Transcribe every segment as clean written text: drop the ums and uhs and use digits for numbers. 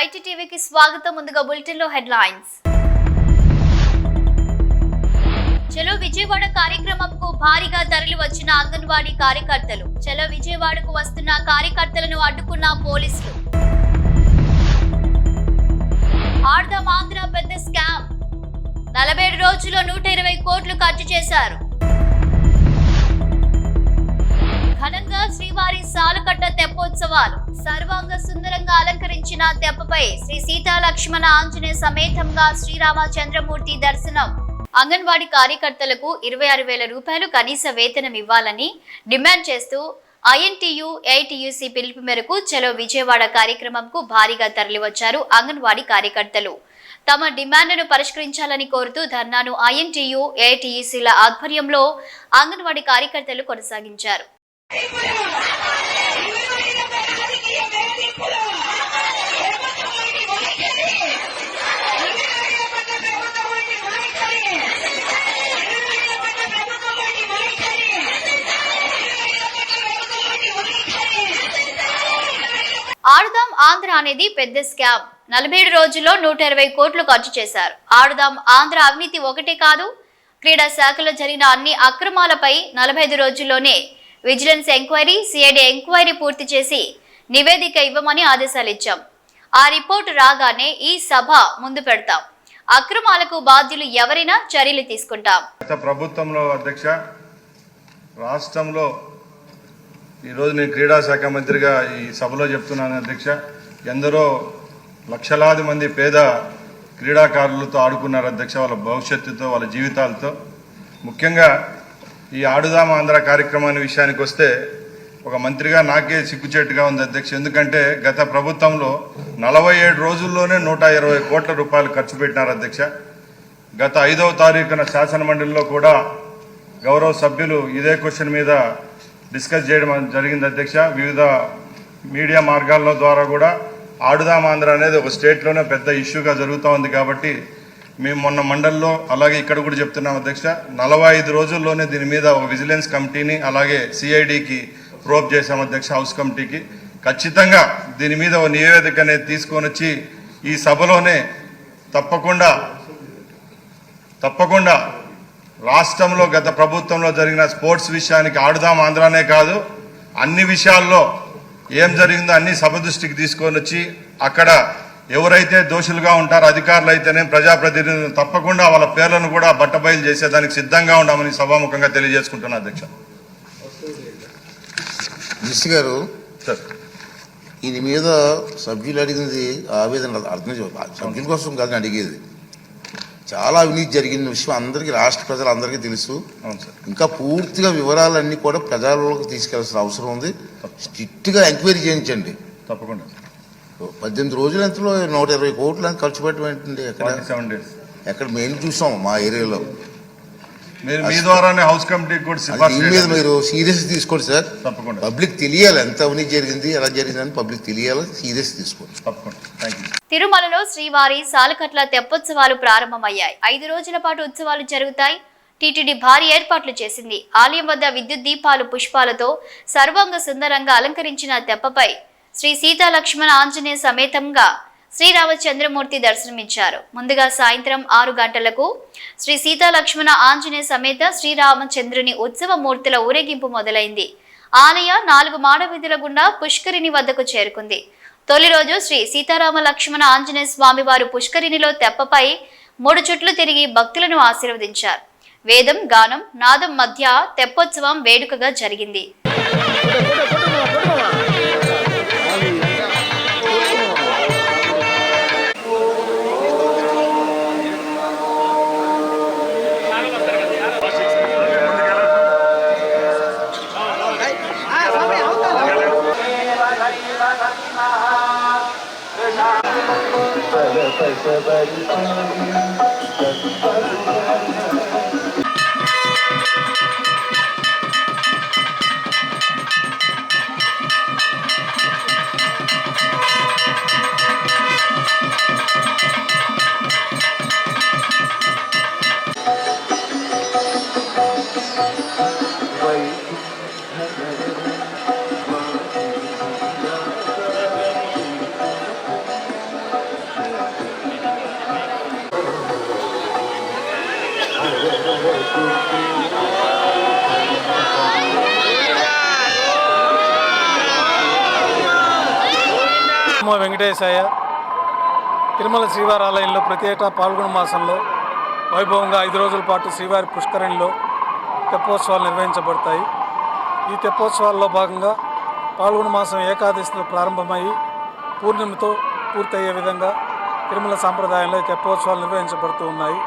YT టీవీకి స్వాగతం. ముందుగా బులెటిన్ లో హెడ్లైన్స్. చలో విజయవాడ కార్యక్రమంకు భారీగా తరలి వచ్చిన అంగన్వాడీ కార్యకర్తలు. చలో విజయవాడకు వస్తున్న కార్యకర్తలను అడ్డుకున్న పోలీసులు. ఆడదాం ఆంధ్ర పెద్ద స్కామ్. 47 రోజుల్లో 120 కోట్లు ఖర్చు చేశారు. ఘనంగా శ్రీవారి సాలుకట్ట తెప్పోత్సవాలు. సర్వాంగ సుందరంగా అలంకరించిన తెప్పపై శ్రీ సీతాలక్ష్మణ ఆంజనేయ సమేతంగా శ్రీరామచంద్రమూర్తి దర్శనం. అంగన్వాడీ కార్యకర్తలకు 26,000 రూపాయలు కనీస వేతనం ఇవ్వాలని డిమాండ్ చేస్తూ ఐఎన్టీయూ ఏఐటీయూసీ పిలుపు మేరకు చలో విజయవాడ కార్యక్రమంకు భారీగా తరలివచ్చారు అంగన్వాడీ కార్యకర్తలు. తమ డిమాండ్ను పరిష్కరించాలని కోరుతూ ధర్నాను ఐఎన్టీయూ ఏఐటీయూసీల ఆధ్వర్యంలో అంగన్వాడీ కార్యకర్తలు కొనసాగించారు. ఆడుదాం ఆంధ్ర అనేది పెద్ద స్కామ్. 47 రోజుల్లో 120 కోట్లు ఖర్చు చేశారు. ఆడుదాం ఆంధ్ర అవినీతి ఒకటే కాదు, క్రీడా శాఖలో జరిగిన అన్ని అక్రమాలపై 45 రోజుల్లోనే విజిలెన్స్ ఎంక్వైరీ, సిఐడి ఎంక్వైరీ పూర్తి చేసి నివేదిక ఇవ్వమని ఆదేశాలు ఇచ్చాం. ఆ రిపోర్టు రాగానే ఈ సభ ముందు పెడతాం. అక్రమాలకు బాధ్యులు ఎవరైనా చర్యలు తీసుకుంటాం. గత ప్రభుత్వంలో అధ్యక్ష, రాష్ట్రంలో ఈరోజు నేను క్రీడా శాఖ మంత్రిగా ఈ సభలో చెప్తున్నాను అధ్యక్ష, ఎందరో లక్షలాది మంది పేద క్రీడాకారులతో ఆడుకున్నారు అధ్యక్ష, వాళ్ళ భవిష్యత్తుతో, వాళ్ళ జీవితాలతో. ముఖ్యంగా ఈ ఆడుదాం ఆంధ్ర కార్యక్రమాన్ని విషయానికి వస్తే ఒక మంత్రిగా నాకే సిగ్గుచేటుగా ఉంది అధ్యక్ష. ఎందుకంటే గత ప్రభుత్వంలో 47 రోజుల్లోనే 120 కోట్ల రూపాయలు ఖర్చు పెట్టినారు అధ్యక్ష. గత 5వ తారీఖున శాసనమండలిలో కూడా గౌరవ సభ్యులు ఇదే క్వశ్చన్ మీద డిస్కస్ చేయడం జరిగింది అధ్యక్ష. వివిధ మీడియా మార్గాల ద్వారా కూడా ఆడుదాం ఆంధ్ర అనేది ఒక స్టేట్లోనే పెద్ద ఇష్యూగా జరుగుతూ ఉంది. కాబట్టి మేము మొన్న మండలిలో అలాగే ఇక్కడ కూడా చెప్తున్నాం అధ్యక్ష, 45 రోజుల్లోనే దీని మీద ఒక విజిలెన్స్ కమిటీని అలాగే సిఐడికి ప్రోబ్ చేశాం అధ్యక్ష, హౌస్ కమిటీకి. ఖచ్చితంగా దీని మీద ఒక నివేదిక అనేది తీసుకొని వచ్చి ఈ సభలోనే తప్పకుండా రాష్ట్రంలో గత ప్రభుత్వంలో జరిగిన స్పోర్ట్స్ విషయానికి ఆడుదాం ఆంధ్రానే కాదు, అన్ని విషయాల్లో ఏం జరిగిందో అన్ని సభ దృష్టికి తీసుకొని వచ్చి అక్కడ ఎవరైతే దోషులుగా ఉంటారో అధికారులు అయితేనే ప్రజాప్రతినిధులు తప్పకుండా వాళ్ళ పేర్లను కూడా బట్టబయలు చేసేదానికి సిద్ధంగా ఉన్నామని సభాముఖంగా తెలియజేసుకుంటున్నా అధ్యక్ష. మినిస్టర్ గారు, దీని మీద సభ్యులు అడిగింది ఆవేదన అర్థం సభ్యుల కోసం కాదని అడిగేది. చాలా అవినీతి జరిగిన విషయం అందరికీ, రాష్ట్ర ప్రజలందరికీ తెలుసు. ఇంకా పూర్తిగా వివరాలన్నీ కూడా ప్రజల్లోకి తీసుకెళ్లాల్సిన అవసరం ఉంది. స్ట్రిక్ట్గా ఎంక్వైరీ చేయించండి తప్పకుండా. 18 రోజుల ఎంతలో 120 కోట్లు అని ఖర్చు పెట్టడం ఏంటండి? ఎక్కడ మేము చూసాం మా ఏరియాలో. మీ ద్వారానే హౌస్ కమిటీకి కూడా దీని మీద మీరు సీరియస్ తీసుకోండి సార్. తప్పకుండా పబ్లిక్ తెలియాలి ఎంత అవినీతి జరిగింది, ఎలా జరిగిందని పబ్లిక్ తెలియాలి. సీరియస్ తీసుకోండి తప్పకుండా. తిరుమలలో శ్రీవారి సాలుకట్ల తెప్పోత్సవాలు ప్రారంభమయ్యాయి. 5 రోజుల పాటు ఉత్సవాలు జరుగుతాయి. టీటీడీ భారీ ఏర్పాట్లు చేసింది. ఆలయం వద్ద విద్యుత్ దీపాలు, పుష్పాలతో సర్వాంగ సుందరంగా అలంకరించిన తెప్పపై శ్రీ సీతాలక్ష్మణ ఆంజనేయ సమేతంగా శ్రీరామచంద్రమూర్తి దర్శనమిచ్చారు. ముందుగా సాయంత్రం 6 గంటలకు శ్రీ సీతాలక్ష్మణ ఆంజనేయ సమేత శ్రీరామచంద్రుని ఉత్సవ మూర్తుల ఊరేగింపు మొదలైంది. ఆలయ 4 మాడవీధుల గుండా పుష్కరిణి వద్దకు చేరుకుంది. తొలి రోజు శ్రీ సీతారామ లక్ష్మణ ఆంజనేయ స్వామి వారు పుష్కరిణిలో తెప్పపై 3 చుట్లు తిరిగి భక్తులను ఆశీర్వదించారు. వేదం, గానం, నాదం మధ్య తెప్పోత్సవం వేడుకగా జరిగింది. వెంకటేశాయ. తిరుమల శ్రీవారి ఆలయంలో ప్రతి ఏటా పాల్గొన మాసంలో వైభవంగా 5 రోజుల పాటు శ్రీవారి పుష్కరిణిలో తెప్పోత్సవాలు నిర్వహించబడతాయి. ఈ తెప్పోత్సవాల్లో భాగంగా పాల్గొన మాసం ఏకాదశితో ప్రారంభమయ్యి పూర్ణిమతో పూర్తయ్యే విధంగా తిరుమల సాంప్రదాయంలో ఈ తెప్పోత్సవాలు నిర్వహించబడుతూ ఉన్నాయి.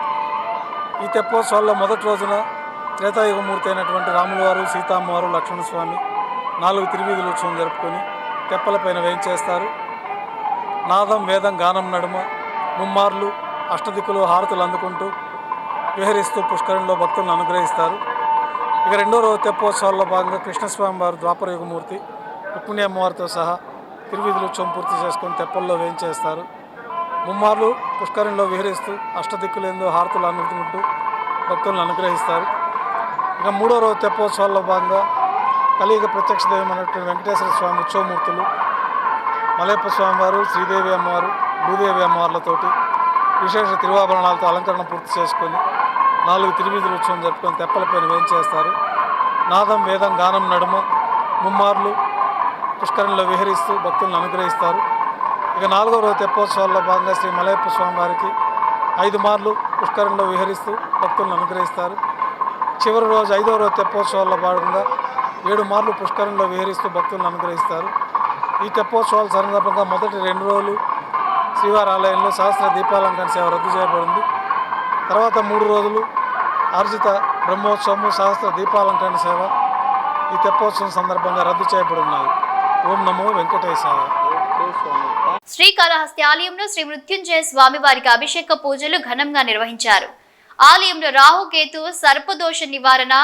ఈ తెప్పోత్సవాల్లో మొదటి రోజున త్రేతాయుగమూర్తి అయినటువంటి రాములవారు, సీతమ్మవారు, లక్ష్మణస్వామి 4 తిరువీధుల ఉత్సవం జరుపుకొని తెప్పలపైన వేయించేస్తారు. నాదం, వేదం, గానం నడుమ ముమ్మార్లు అష్టదిక్కులు హారతులు అందుకుంటూ విహరిస్తూ పుష్కరంలో భక్తులను అనుగ్రహిస్తారు. ఇక రెండో రోజు తెప్పోత్సవాల్లో భాగంగా కృష్ణస్వామి వారు ద్వాపరయుగమూర్తి, రుక్మిణి అమ్మవారితో సహా తిరువీధుల ఉత్సవం పూర్తి చేసుకొని తెప్పల్లో వేయించేస్తారు. ముమ్మార్లు పుష్కరంలో విహరిస్తూ అష్టదిక్కులేందు హారతులు అందుకుంటూ భక్తులను అనుగ్రహిస్తారు. ఇక మూడో రోజు తెప్పోత్సవాల్లో భాగంగా కలియుగ ప్రత్యక్ష దైవం అనేటువంటి వెంకటేశ్వర స్వామి ఉత్సవమూర్తులు, మలయప్ప స్వామివారు, శ్రీదేవి అమ్మవారు, భూదేవి అమ్మవార్లతోటి విశేష తిరువాభరణాలతో అలంకరణ పూర్తి చేసుకొని 4 తిరువీధుల ఉత్సవం జరుపుకొని తెప్పలపైన వేయించేస్తారు. నాదం, వేదం, గానం నడుమ ముమ్మార్లు పుష్కరంలో విహరిస్తూ భక్తులను అనుగ్రహిస్తారు. ఇక 4వ రోజు తెప్పోత్సవాల్లో భాగంగా శ్రీ మలయప్ప స్వామివారికి 5 మార్లు పుష్కరంలో విహరిస్తూ భక్తులను అనుగ్రహిస్తారు. చివరి రోజు 5వ రోజు తెప్పోత్సవాల్లో భాగంగా 7 మార్లు పుష్కరంలో విహరిస్తూ భక్తులను అనుగ్రహిస్తారు. ఈ తెప్పోత్సవాల సందర్భంగా మొదటి 2 రోజులు శ్రీవారి ఆలయంలో సహస్ర దీపాలంకరణ సేవ రద్దు చేయబడింది. తర్వాత 3 రోజులు ఆర్జిత బ్రహ్మోత్సవము, సహస్ర దీపాలంకరణ సేవ ఈ తెప్పోత్సవం సందర్భంగా రద్దు చేయబడి ఉన్నాయి. ఓం నమో వెంకటేశాయ. శ్రీకాళహస్తి ఆలయంలో శ్రీ మృత్యుంజయ స్వామి వారికి అభిషేక పూజలు ఘనంగా నిర్వహించారు. ఆలయంలో రాహుకేతు సర్పదోష నివారణ,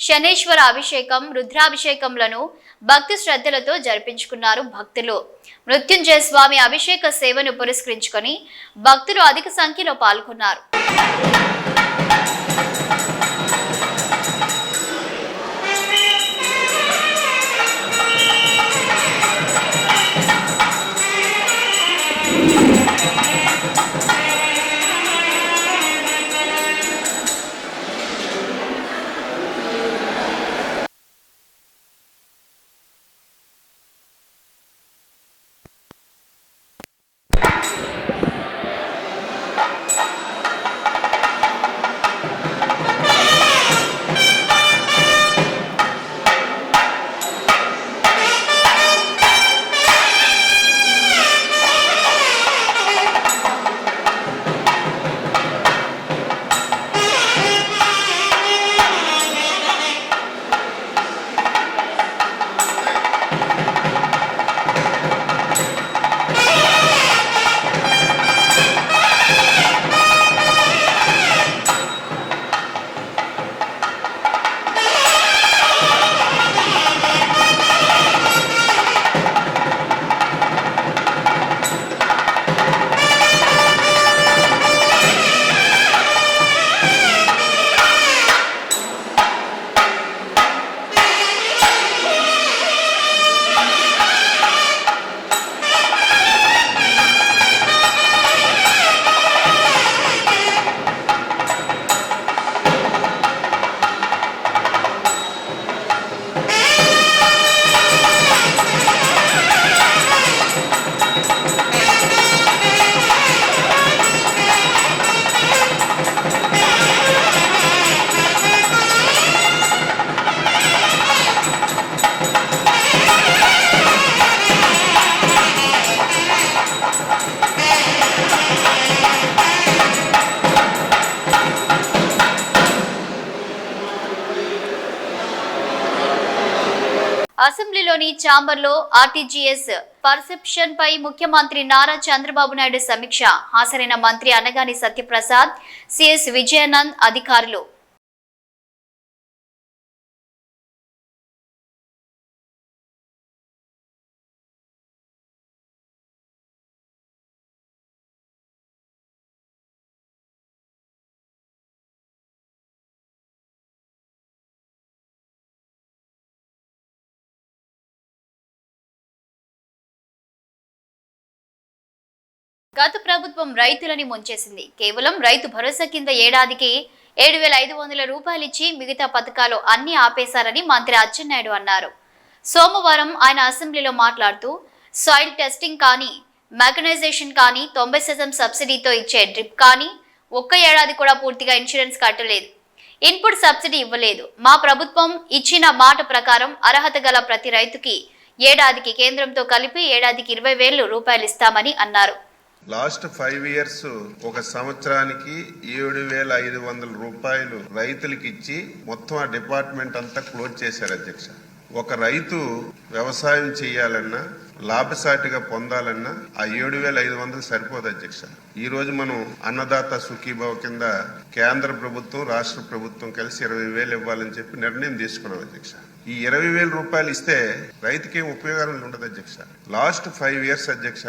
శనేశ్వర అభిషేకం, రుద్రాభిషేకంలను భక్తి శ్రద్ధలతో జరిపించుకున్నారు భక్తులు. మృత్యుంజయ స్వామి అభిషేక సేవను పురస్కరించుకొని భక్తులు అధిక సంఖ్యలో పాల్గొన్నారు. అసెంబ్లీలోని ఛాంబర్లో ఆర్టీజీఎస్ పర్సెప్షన్ పై ముఖ్యమంత్రి నారా చంద్రబాబు నాయుడు సమీక్ష. హాజరైన మంత్రి అనగాని సత్యప్రసాద్, సిఎస్ విజయానంద్ అధికారులు. గత ప్రభుత్వం రైతులని ముంచేసింది. కేవలం రైతు భరోసా కింద ఏడాదికి 7,500 రూపాయలు ఇచ్చి మిగతా పథకాలు అన్ని ఆపేశారని మంత్రి అచ్చెన్నాయుడు అన్నారు. సోమవారం ఆయన అసెంబ్లీలో మాట్లాడుతూ సాయిల్ టెస్టింగ్ కానీ, మెకనైజేషన్ కానీ 90% సబ్సిడీతో ఇచ్చే డ్రిప్ కానీ ఒక్క ఏడాది కూడా పూర్తిగా ఇన్సూరెన్స్ కట్టలేదు. ఇన్పుట్ సబ్సిడీ ఇవ్వలేదు. మా ప్రభుత్వం ఇచ్చిన మాట ప్రకారం అర్హత గల ప్రతి రైతుకి ఏడాదికి కేంద్రంతో కలిపి ఏడాదికి 20,000 రూపాయలు ఇస్తామని అన్నారు. లాస్ట్ 5 ఇయర్స్ ఒక సంవత్సరానికి 7,500 రూపాయలు రైతులకి ఇచ్చి మొత్తం ఆ డిపార్ట్మెంట్ అంతా క్లోజ్ చేశారు అధ్యక్ష. ఒక రైతు వ్యవసాయం చేయాలన్నా లాభసాటిగా పొందాలన్నా ఆ 7,500 సరిపోదు అధ్యక్ష. ఈ రోజు మనం అన్నదాత సుఖీభావ కింద కేంద్ర ప్రభుత్వం రాష్ట్ర ప్రభుత్వం కలిసి 20,000 ఇవ్వాలని చెప్పి నిర్ణయం తీసుకున్నాం అధ్యక్ష. ఈ 20,000 రూపాయలు ఇస్తే రైతుకి ఏం ఉపయోగం ఉండదు అధ్యక్ష. లాస్ట్ 5 ఇయర్స్ అధ్యక్ష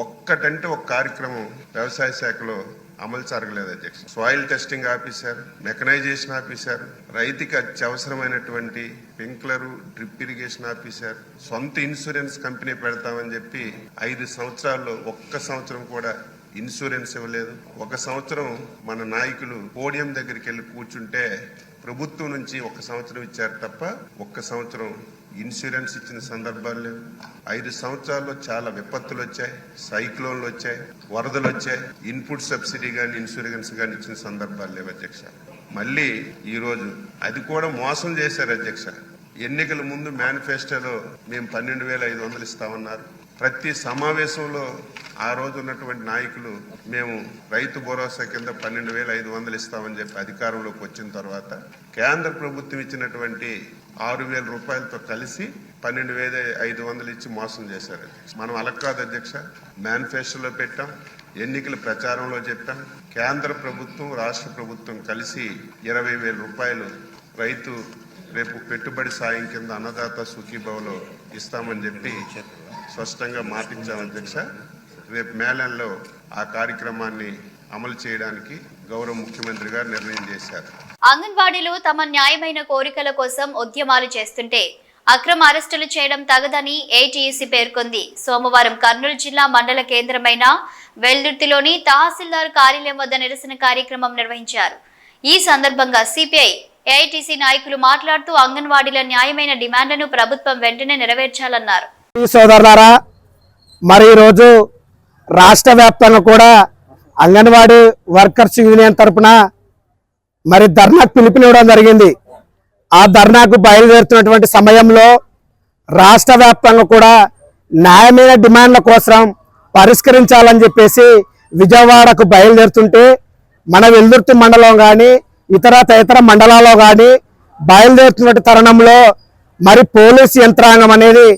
ఒక్కటంటే ఒక కార్యక్రమం వ్యవసాయ శాఖలో అమలు జరగలేదు అధ్యక్ష. సాయిల్ టెస్టింగ్ ఆపేశారు, మెకనైజేషన్ ఆపేశారు, రైతుకి అత్యవసరమైనటువంటి స్ప్రింక్లర్ డ్రిప్ ఇరిగేషన్ ఆపేశారు, సొంత ఇన్సూరెన్స్ కంపెనీ పెడతామని చెప్పి 5 సంవత్సరాల్లో ఒక్క సంవత్సరం కూడా ఇన్సూరెన్స్ ఇవ్వలేదు. ఒక సంవత్సరం మన నాయకులు పోడియం దగ్గరికి వెళ్ళి కూర్చుంటే ప్రభుత్వం నుంచి 1 సంవత్సరం ఇచ్చారు తప్ప 1 సంవత్సరం ఇన్సూరెన్స్ ఇచ్చిన సందర్భాలు లేవు. 5 సంవత్సరాల్లో చాలా విపత్తులు వచ్చాయి, సైక్లోన్లు వచ్చాయి, వరదలు వచ్చాయి. ఇన్పుట్ సబ్సిడీ కానీ ఇన్సూరెన్స్ కానీ ఇచ్చిన సందర్భాలు లేవు అధ్యక్ష. మళ్ళీ ఈరోజు అది కూడా మోసం చేశారు అధ్యక్ష. ఎన్నికల ముందు మేనిఫెస్టోలో మేము 12,500 ఇస్తామన్నారు. ప్రతి సమావేశంలో ఆ రోజు ఉన్నటువంటి నాయకులు మేము రైతు భరోసా కింద 12,500 ఇస్తామని చెప్పి అధికారంలోకి వచ్చిన తర్వాత కేంద్ర ప్రభుత్వం ఇచ్చినటువంటి 6,000 రూపాయలతో కలిసి 12,500 ఇచ్చి మోసం చేశారు. మనం అలా కాదు అధ్యక్ష. మేనిఫెస్టోలో పెట్టాం, ఎన్నికల ప్రచారంలో చెప్పాం. కేంద్ర ప్రభుత్వం రాష్ట్ర ప్రభుత్వం కలిసి 20,000 రూపాయలు రైతు రేపు పెట్టుబడి సాయం కింద అన్నదాత సుఖీభావలో ఇస్తామని చెప్పి స్పష్టంగా మాటించాం అధ్యక్ష. రేపు మేళంలో ఆ కార్యక్రమాన్ని అమలు చేయడానికి గౌరవ ముఖ్యమంత్రి గారు నిర్ణయం చేశారు. అంగన్వాడీలు తమ న్యాయమైన కోరికల కోసం ఉద్యమాలు చేస్తుంటే అక్రమ అరెస్టులు చేయడం తగదని ఏటీయూసీ పేర్కొంది. సోమవారం కర్నూలు జిల్లా మండల కేంద్రమైన వెల్దుర్తిలోని తహసీల్దార్ కార్యాలయం వద్ద నిరసన కార్యక్రమం నిర్వహించారు. ఈ సందర్భంగా సిపిఐ ఏఐటీసీ నాయకులు మాట్లాడుతూ అంగన్వాడీల న్యాయమైన డిమాండ్లను ప్రభుత్వం వెంటనే నెరవేర్చాలన్నారు. సోదరులారా, మరి ఈరోజు రాష్ట్ర వ్యాప్తంగా కూడా అంగన్వాడీ వర్కర్స్ యూనియన్ తరఫున మరి ధర్నాకు పిలుపునివ్వడం జరిగింది. ఆ ధర్నాకు బయలుదేరుతున్నటువంటి సమయంలో రాష్ట్ర వ్యాప్తంగా కూడా న్యాయమైన డిమాండ్ల కోసం పరిష్కరించాలని చెప్పేసి విజయవాడకు బయలుదేరుతుంటే మన వెల్దుర్తి మండలం కానీ ఇతర మండలాల్లో కానీ బయలుదేరుతున్న తరుణంలో మరి పోలీసు యంత్రాంగం అనేది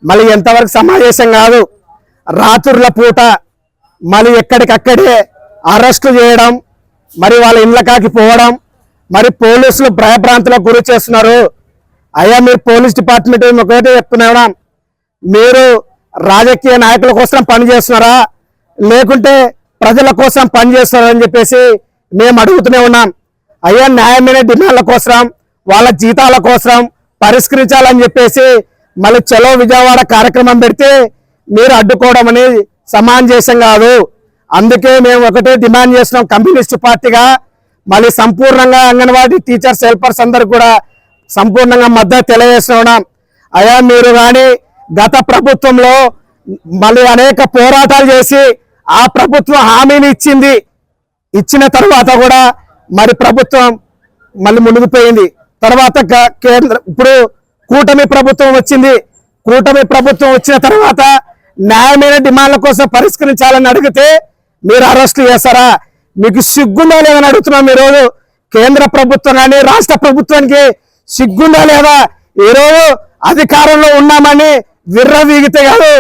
మళ్ళీ ఎంతవరకు సమావేశం కాదు. రాత్రుల పూట మళ్ళీ ఎక్కడికక్కడే అరెస్టు చేయడం, మరి వాళ్ళ ఇళ్ళకాకి పోవడం, మరి పోలీసులు భయభ్రాంతులకు గురి చేస్తున్నారు. అయ్యా, మీరు పోలీస్ డిపార్ట్మెంట్ ఒకటే చెప్తున్నాం, మీరు రాజకీయ నాయకుల కోసం పనిచేస్తున్నారా లేకుంటే ప్రజల కోసం పనిచేస్తున్నారని చెప్పేసి మేము అడుగుతూనే ఉన్నాం. అయ్యా, న్యాయమైన డిమాండ్ల కోసం వాళ్ళ జీతాల కోసం పరిష్కరించాలని చెప్పేసి మళ్ళీ చలో విజయవాడ కార్యక్రమం పెడితే మీరు అడ్డుకోవడం అనేది సమంజసం కాదు. అందుకే మేము ఒకటే డిమాండ్ చేస్తున్నాం కమ్యూనిస్టు పార్టీగా, మళ్ళీ సంపూర్ణంగా అంగన్వాడీ టీచర్స్ హెల్పర్స్ అందరూ కూడా సంపూర్ణంగా మద్దతు తెలియజేస్తున్నాం. అయ్యా, మీరు కానీ గత ప్రభుత్వంలో మళ్ళీ అనేక పోరాటాలు చేసి ఆ ప్రభుత్వం హామీని ఇచ్చిన తర్వాత కూడా మరి ప్రభుత్వం మళ్ళీ మునిగిపోయింది. తర్వాత ఇప్పుడు కూటమి ప్రభుత్వం వచ్చింది. కూటమి ప్రభుత్వం వచ్చిన తర్వాత న్యాయమైన డిమాండ్ల కోసం పరిష్కరించాలని అడిగితే మీరు అరెస్ట్ చేస్తారా? మీకు సిగ్గుందా లేదని అడుగుతున్నాం. ఈరోజు కేంద్ర ప్రభుత్వం కానీ రాష్ట్ర ప్రభుత్వానికి సిగ్గుందా లేదా? ఈరోజు అధికారంలో ఉన్నామని విర్రవీగితే కాదు,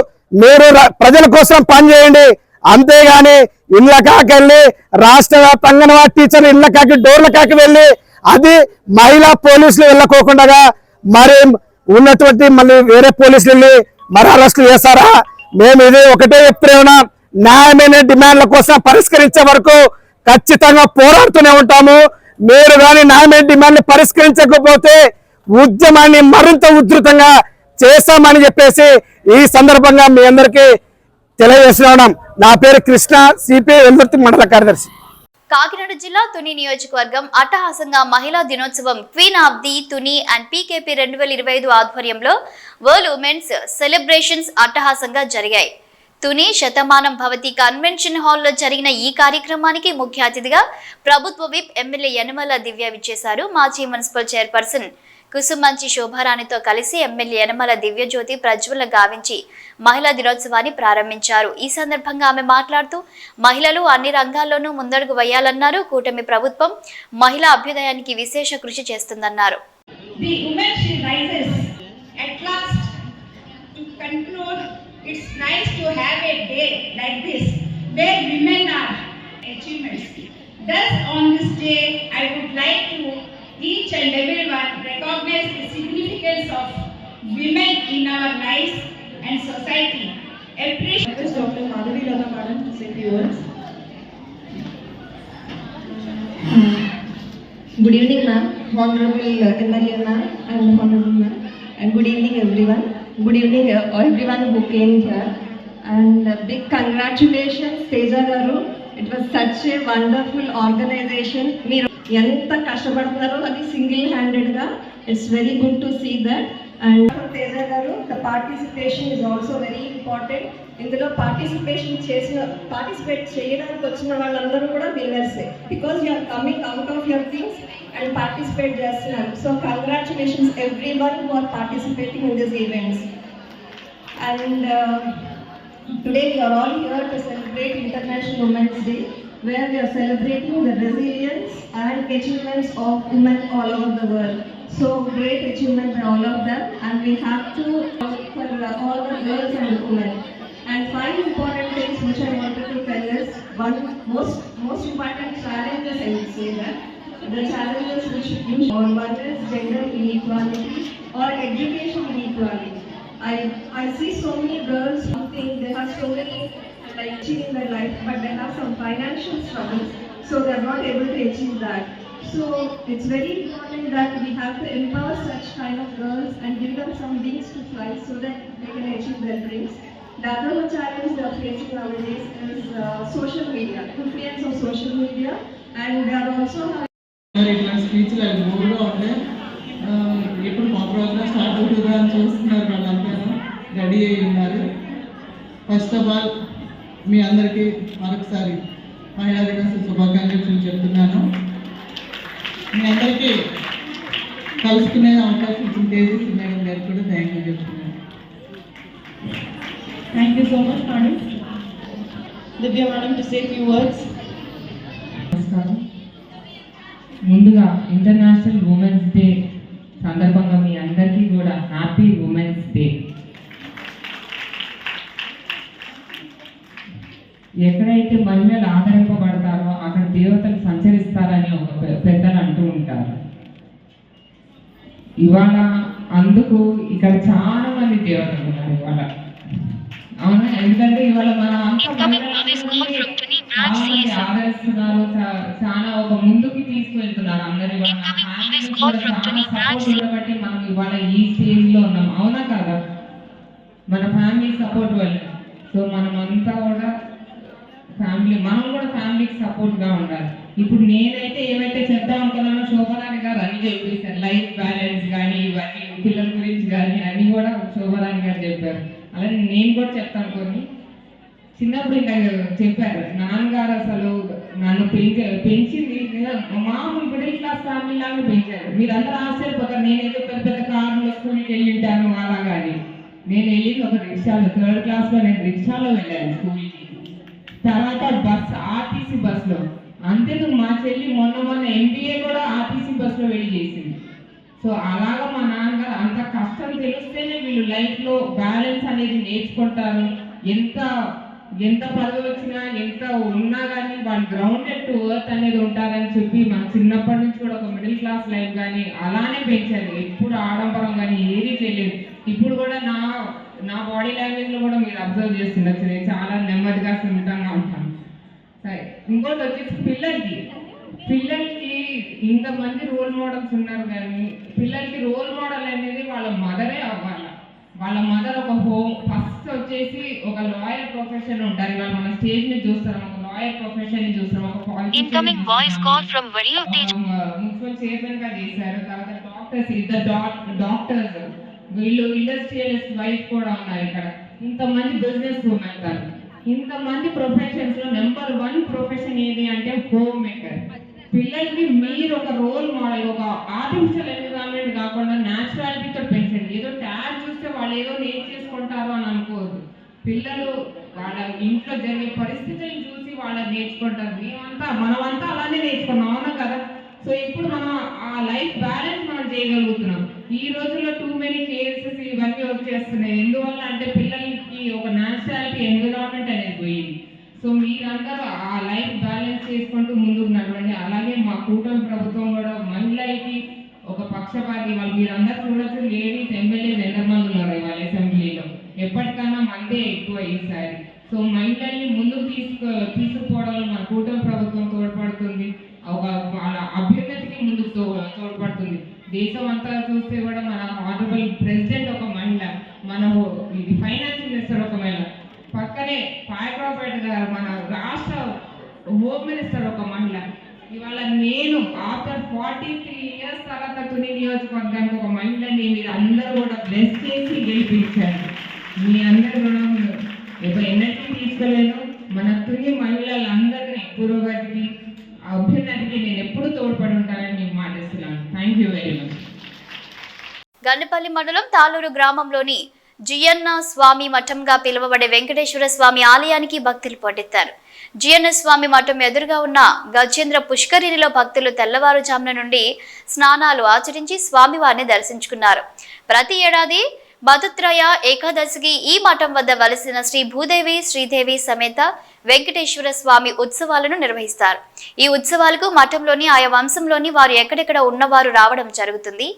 మీరు ప్రజల కోసం పనిచేయండి. అంతేగాని ఇళ్ళ కాకెళ్ళి రాష్ట్ర వ్యాప్త అంగన్వాడీ టీచర్లు ఇళ్ళ కాకి డోర్ల కాకి వెళ్ళి అది మహిళా పోలీసులు వెళ్ళకోకుండా మరి ఉన్నటువంటి మళ్ళీ వేరే పోలీసులు వెళ్ళి మరి అరెస్టులు చేస్తారా? మేము ఇది ఒకటే చెప్తూనే ఉన్నాం, న్యాయమైన డిమాండ్ల కోసం పరిష్కరించే వరకు ఖచ్చితంగా పోరాడుతూనే ఉంటాము. మీరు కానీ న్యాయమైన డిమాండ్లు పరిష్కరించకపోతే ఉద్యమాన్ని మరింత ఉధృతంగా చేస్తామని చెప్పేసి ఈ సందర్భంగా మీ అందరికీ తెలియజేస్తున్నాం. నా పేరు కృష్ణ, సిపిఐ వెల్దుర్తి మండల కార్యదర్శి. కాకినాడ జిల్లా తుని నియోజకవర్గం అట్టహాసంగా మహిళా దినోత్సవం queen of the Tuni and PKP 2025 ఆధ్వర్యంలో వరల్డ్ ఉమెన్స్ సెలబ్రేషన్స్ అట్టహాసంగా జరిగాయి. తుని శతమానం భవతి కన్వెన్షన్ హాల్లో జరిగిన ఈ కార్యక్రమానికి ముఖ్య అతిథిగా ప్రభుత్వ విప్ ఎమ్మెల్యే యనమల దివ్య విచ్చేశారు. మాజీ మున్సిపల్ చైర్పర్సన్ కుసుమంచి శోభారాణితో కలిసి ఎమ్మెల్యే యనమల దివ్యజ్యోతి ప్రజ్వల గావించి మహిళా దినోత్సవాన్ని ప్రారంభించారు. ఈ సందర్భంగా ఆమె మాట్లాడుతూ మహిళలు అన్ని రంగాల్లోనూ ముందడుగు వేయాలన్నారు. కూటమి ప్రభుత్వం మహిళా అభ్యుదయానికి విశేష కృషి చేస్తుందన్నారు. It's nice to have a day like this where women are achievements. Thus, on this day, I would like to each and everyone recognize the significance of women in our lives and society. Appreciate Dr. Madhavi Lata Madam to say few words. Good evening, ma'am. Honorable MLA ma'am and honorable ma'am, and good evening, everyone. Good evening, everyone who came here, and big congratulations, Teja Garu. It was such a wonderful organization. Meer enta kashtapadtunaro adi single handed ga. It's very good to see that. And Teja Garu, the participation is also very important. ఇందులో participate చేయడానికి వచ్చిన వాళ్ళందరూ కూడా విన్నర్సే, because you are coming out of your things and participate చేస్తున్నారు. So congratulations everyone who are participating in these events. And today we are all here to celebrate International Women's Day, where we are celebrating the resilience and achievements of women all over the world. So great achievement by all of them, and we have to for all the girls and women. And 5 important things which I wanted to tell is, one most important challenges, I would say that the challenges which you or one is gender inequality or education inequality. I see so many girls who think they have so many like achieving their life, but they have some financial struggles, so they are not able to achieve that. So it's very important that we have to empower such kind of girls and give them some wings to fly so that they can achieve their dreams. The other challenge they are facing nowadays is social media, influence of social media, and they are also ఇట్లా స్పీచ్లు అది మూడుగా ఉంటాయి. ఎప్పుడు మా programme start అవుతుందా అని చూస్తున్నారు, వాళ్ళంతా రెడీ అయి ఉన్నారు. ఫస్ట్ ఆఫ్ ఆల్ మీ అందరికీ మరొకసారి మహిళా దినోత్సవ శుభాకాంక్షలు చెప్తున్నాను. మీ అందరికీ కలుసుకునే అవకాశం ఇచ్చిన తేజస్వి మేడం గారికి కూడా థ్యాంక్ యూ చెప్తున్నాను. Thank you so much, madam. Divya madam to say few words. నమస్కారం. ముందుగా ఇంటర్నేషనల్ ఉమెన్స్ డే సందర్భంగా మీ అందరికీ కూడా హ్యాపీ ఉమెన్స్ డే. ఎక్కడైతే మహిళలు ఆదరింపబడతారో అక్కడ దేవతలు సంచరిస్తారని ఒక పెద్దలు అంటూ ఉంటారు. ఇవాళ అందుకు ఇక్కడ చాలా మంది దేవతలు ఉన్నారు ఇవాళ, అవునా? ఎందుకంటే ఇవాళ మన ఆదరిస్తున్నారు, చాలా ఒక ముందుకు తీసుకువెళ్తున్నారు అందరు. బట్టి మనం ఇవాళ ఈ స్టేజ్ లో ఉన్నాం, అవునా కదా? మన ఫ్యామిలీ సపోర్ట్ వల్ల. సో మనమంతా కూడా మనం కూడా ఫ్యామిలీకి సపోర్ట్ గా ఉండాలి. ఇప్పుడు నేనైతే ఏవైతే చెప్తాం అనుకున్నానో శోభరాణి గారు అన్ని చెప్పేశారు. లైఫ్ బ్యాలెన్స్ కానీ ఇవన్నీ పిల్లల గురించి కానీ అన్ని కూడా శోభరాణి గారు చెప్పారు. అలాగే నేను కూడా చెప్తాను కొన్ని. చిన్నప్పుడు ఇంకా చెప్పారు, నాన్నగారు అసలు నన్ను పెంచింది మామూలు మిడిల్ క్లాస్ ఫ్యామిలీ లాగా పెంచారు. మీరందరూ ఆశ్చర్యపోతారు, నేనేదో పెద్ద పెద్ద కార్లో స్కూల్కి వెళ్ళి ఉంటాను అలా. కానీ నేను వెళ్ళింది ఒక రిక్షాలో, 3rd క్లాస్లో నేను రిక్షాలో వెళ్ళాను స్కూల్కి. తర్వాత ఆర్టీసీ బస్లో. అంతేకాదు మా చెల్లి మొన్న MBA కూడా ఆర్టీసీ బస్లో వెళ్ళి చేసింది. సో అలాగా మా నాన్నగారు అంత కష్టం తెలిస్తేనే వీళ్ళు లైఫ్లో బ్యాలెన్స్ అనేది నేర్చుకుంటారు. ఎంత పదవి వచ్చినా ఎంత ఉన్నా కానీ వాళ్ళు గ్రౌండెడ్ టు ఎర్త్ అనేది ఉంటారని చెప్పి మన చిన్నప్పటి నుంచి కూడా ఒక మిడిల్ క్లాస్ లైఫ్ కానీ అలానే పెంచారు. ఎప్పుడు ఆడంబరం కానీ ఏది చేయలేదు. ఇప్పుడు కూడా నా బాడీ లాంగ్వేజ్లో కూడా మీరు అబ్జర్వ్ చేస్తుండొచ్చు, నేను చాలా నెమ్మదిగా సున్నితంగా ఉంటాను. సరే, ఇంకోటి వచ్చేసి పిల్లలకి ఇంతమంది రోల్ మోడల్స్ ఉన్నారు, కానీ పిల్లలకి రోల్ మోడల్ అనేది వాళ్ళ మదరే అవ్వాలి. వాళ్ళ మదర్ ఒక ఫస్ట్ వచ్చేసి ఒక లాయర్ ప్రొఫెషన్ ఉంటారు. ఇవాళ మన స్టేజ్ ని చూస్తాం, ఒక లాయర్ ప్రొఫెషన్ ని చూస్తాం, ఒక మున్సిపల్ చైర్మన్ గా చేశారు. తర్వాత డాక్టర్స్ వీళ్ళు ఇండస్ట్రియలిస్ట్ వైఫ్ కూడా ఉన్నారు ఇక్కడ. ఇంతమంది బిజినెస్ ఉమెన్. ఇంతమంది ప్రొఫెషన్స్ లో నెంబర్ 1 ప్రొఫెషన్ ఏది అంటే హోమ్ మేకర్. పిల్లలకి మీరు ఒక రోల్ మోడల్, ఒక ఆర్టిఫిషియల్ ఎన్విరాన్మెంట్ కాకుండా న్యాచురాలిటీతో పెంచండి. ఏదో ట్యాగ్ చూస్తే వాళ్ళు ఏదో నేర్చేసుకుంటారు అని అనుకోవద్దు. పిల్లలు వాళ్ళ ఇంట్లో జరిగే పరిస్థితులను చూసి వాళ్ళు నేర్చుకుంటారు. మనమంతా అలానే నేర్చుకున్నాం, అవునా కదా? సో ఇప్పుడు మనం ఆ లైఫ్ బ్యాలెన్స్ మనం చేయగలుగుతున్నాం. ఈ రోజుల్లో టూ మెనీ కేసెస్ ఇవన్నీ వచ్చేస్తున్నాయి. ఎందువల్ల అంటే పిల్లలకి ఒక న్యాచురాలిటీ ఎన్విరాన్మెంట్ అనేది పోయింది. సో మీరందరూ ఆ లైఫ్ బ్యాలెన్స్ చేసుకుంటూ ముందుకు నడవండి. అలాగే మా కూటమి ప్రభుత్వం కూడా మహిళలకి ఒక పక్షపాతి, వాళ్ళు మీరందరూ చూడొచ్చు, లేడీస్ ఎమ్మెల్యేస్ ఎంతమంది ఉన్నారు వాళ్ళ అసెంబ్లీలో, ఎప్పటికన్నా మందే ఎక్కువ ఈసారి. సో మహిళల్ని ముందుకు తీసుకుపోవడంలో మన కూటమి ప్రభుత్వం తోడ్పడుతుంది, ఒక వాళ్ళ అభ్యున్నతికి ముందుకు తోడ్పడుతుంది. దేశం అంతా చూస్తే కూడా మన ఆనరబుల్ ప్రెసిడెంట్ ఒక మహిళ, మన ఇది ఫైనాన్స్ మినిస్టర్ ఒక మహిళ, పక్కనే పాయకరావుపేట గారు మన రాష్ట్ర హోమ్ మినిస్టర్ ఒక మహిళ. ఇవాళ నేను ఆఫ్టర్ 43 years తర్వాత తుని నియోజకవర్గానికి ఒక మహిళని మీరు అందరూ కూడా బ్లెస్ చేసి గెలిపించారు. మీ అందరి రుణం ఎన్నటికీ తీసుకోలేను. మన తుని మహిళలందరినీ పురోగతికి, అభ్యున్నతికి నేను ఎప్పుడు తోడ్పడి ఉంటానని మీకు మాటిస్తున్నాను. Thank you very much. Gandepalli మండలం తాళూరు గ్రామంలోని జియన్న స్వామి మఠంగా పిలువబడే వెంకటేశ్వర స్వామి ఆలయానికి భక్తులు పోటెత్తారు. జియన్న స్వామి మఠం ఎదురుగా ఉన్న గజేంద్ర పుష్కరిణిలో భక్తులు తెల్లవారుజామున నుండి స్నానాలు ఆచరించి స్వామివారిని దర్శించుకున్నారు. ప్రతి ఏడాది బతుత్రయ ఏకాదశికి ఈ మఠం వద్ద వలసిన శ్రీ భూదేవి శ్రీదేవి సమేత వెంకటేశ్వర స్వామి ఉత్సవాలను నిర్వహిస్తారు. ఈ ఉత్సవాలకు మఠంలోని ఆయా వంశంలోని వారు ఎక్కడెక్కడ ఉన్నవారు రావడం జరుగుతుంది.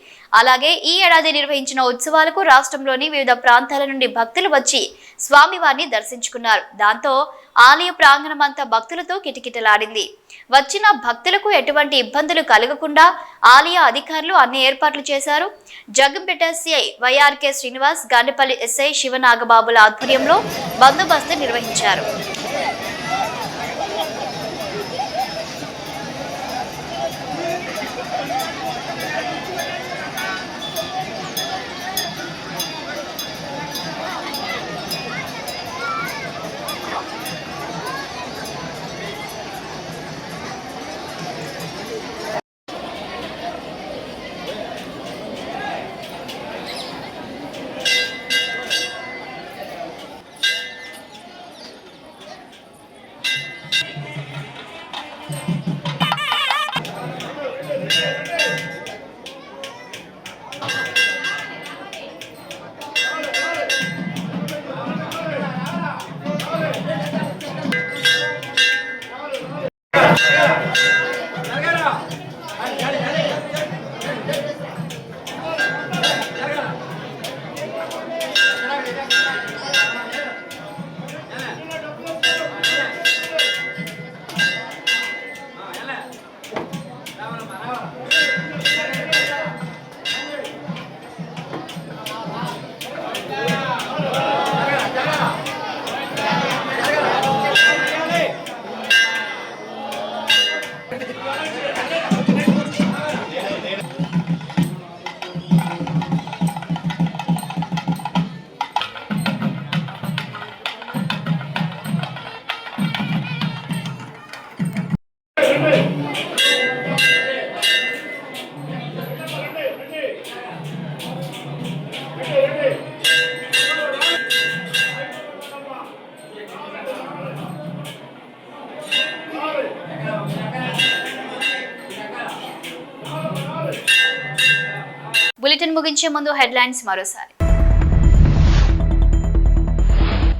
అలాగే ఈ ఏడాది నిర్వహించిన ఉత్సవాలకు రాష్ట్రంలోని వివిధ ప్రాంతాల నుండి భక్తులు వచ్చి స్వామివారిని దర్శించుకున్నారు. దాంతో ఆలయ ప్రాంగణం అంతా భక్తులతో కిటకిటలాడింది. వచ్చిన భక్తులకు ఎటువంటి ఇబ్బందులు కలగకుండా ఆలయ అధికారులు అన్ని ఏర్పాట్లు చేశారు. Jaggampeta CI YRK Srinivas, Gandepalli SI శివనాగబాబుల ఆధ్వర్యంలో బందోబస్తు నిర్వహించారు. బులెటిన్ ముగించే ముందు హెడ్లైన్స్ మరోసారి.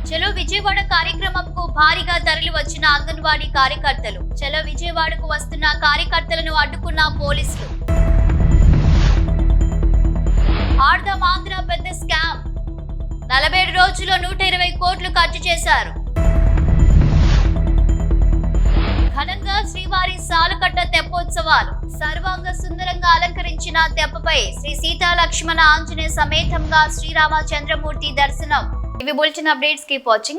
చలో విజయవాడ కార్యక్రమంకు భారీగా తరలి వచ్చిన అంగన్వాడీ కార్యకర్తలు. చలో విజయవాడకు వస్తున్న కార్యకర్తలను అడ్డుకున్న పోలీసులు. ఆర్దం ఆంధ్ర పెద్ద స్కామ్, 47 రోజుల్లో 120 కోట్లు ఖర్చు చేశారు. ఘనంగా శ్రీవారి సాలకట్ల తెప్పోత్సవాలు. సర్వాంగ సుందరంగా అలంకరించిన తెప్పపై శ్రీ సీతా లక్ష్మణ ఆంజనేయ సమేతంగా శ్రీరామచంద్రమూర్తి దర్శనం. ఇవి బులెటిన్ అప్డేట్స్. Keep watching.